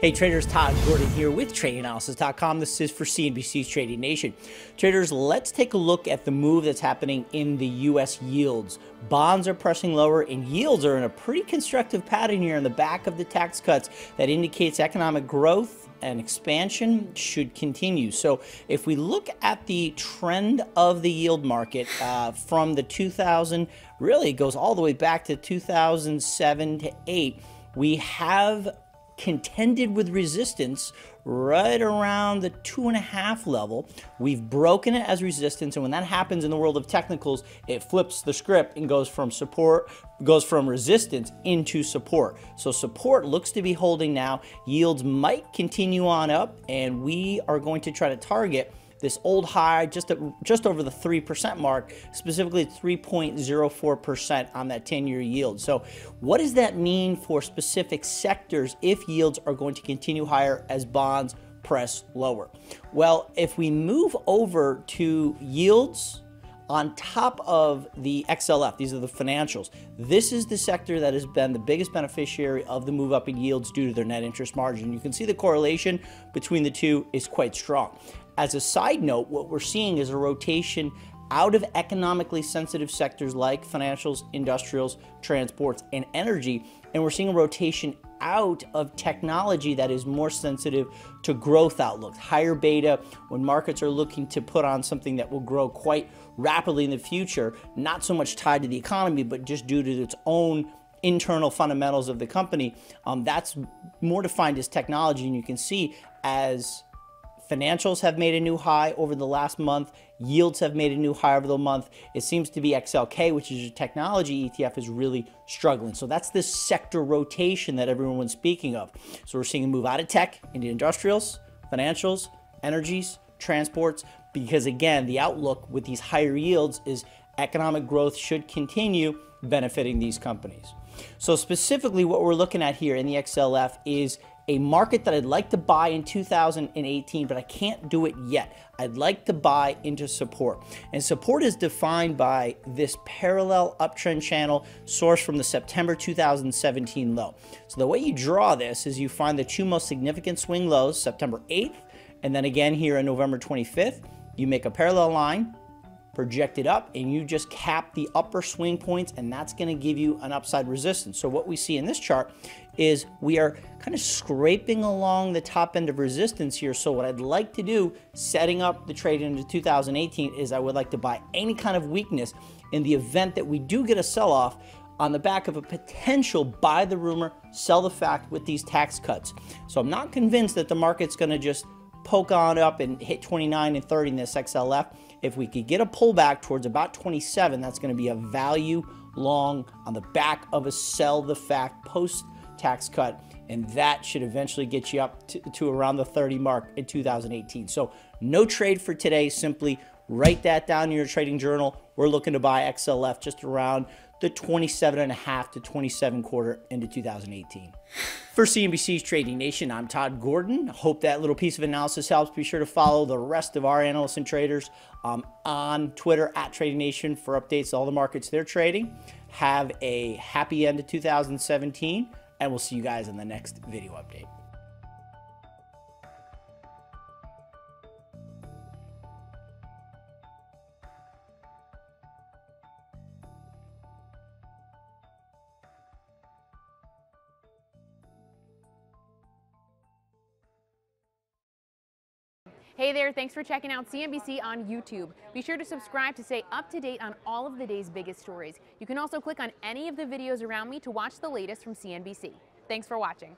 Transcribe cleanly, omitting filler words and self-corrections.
Hey traders, Todd Gordon here with TradingAnalysis.com. This is for CNBC's Trading Nation. Traders, let's take a look at the move that's happening in the U.S. yields. Bonds are pressing lower and yields are in a pretty constructive pattern here in the back of the tax cuts that indicates economic growth and expansion should continue. So if we look at the trend of the yield market from the 2000, really it goes all the way back to 2007 to 8, we have contended with resistance right around the 2.5 level. We've broken it as resistance, and when that happens in the world of technicals, it flips the script and goes from resistance into support. So support looks to be holding now. Yields might continue on up, and we are going to try to target this old high just over the 3% mark, specifically 3.04% on that 10-year yield. So what does that mean for specific sectors if yields are going to continue higher as bonds press lower? Well, if we move over to yields on top of the XLF, these are the financials, this is the sector that has been the biggest beneficiary of the move up in yields due to their net interest margin. You can see the correlation between the two is quite strong. As a side note, what we're seeing is a rotation out of economically sensitive sectors like financials, industrials, transports, and energy, and we're seeing a rotation out of technology that is more sensitive to growth outlooks, higher beta, when markets are looking to put on something that will grow quite rapidly in the future, not so much tied to the economy, but just due to its own internal fundamentals of the company. That's more defined as technology, and you can see as financials have made a new high over the last month. Yields have made a new high over the month. It seems to be XLK, which is a technology ETF, is really struggling. So that's this sector rotation that everyone's speaking of. So we're seeing a move out of tech into industrials, financials, energies, transports, because again, the outlook with these higher yields is economic growth should continue benefiting these companies. So specifically what we're looking at here in the XLF is a market that I'd like to buy in 2018, but I can't do it yet. I'd like to buy into support. And support is defined by this parallel uptrend channel sourced from the September 2017 low. So the way you draw this is you find the two most significant swing lows, September 8th, and then again here on November 25th. You make a parallel line, project it up, and you just cap the upper swing points, and that's going to give you an upside resistance. So what we see in this chart is we are kind of scraping along the top end of resistance here. So what I'd like to do, setting up the trade into 2018, is I would like to buy any kind of weakness in the event that we do get a sell-off on the back of a potential buy the rumor, sell the fact with these tax cuts. So I'm not convinced that the market's going to just poke on up and hit 29 and 30 in this XLF. If we could get a pullback towards about 27, that's going to be a value long on the back of a sell the fact post tax cut, and that should eventually get you up to around the 30 mark in 2018. So no trade for today. Simply write that down in your trading journal. We're looking to buy XLF just around the 27.5 to 27.25 into 2018. For CNBC's Trading Nation, I'm Todd Gordon. Hope that little piece of analysis helps. Be sure to follow the rest of our analysts and traders on Twitter at Trading Nation for updates to all the markets they're trading. Have a happy end of 2017, and we'll see you guys in the next video update. Hey there, thanks for checking out CNBC on YouTube. Be sure to subscribe to stay up to date on all of the day's biggest stories. You can also click on any of the videos around me to watch the latest from CNBC. Thanks for watching.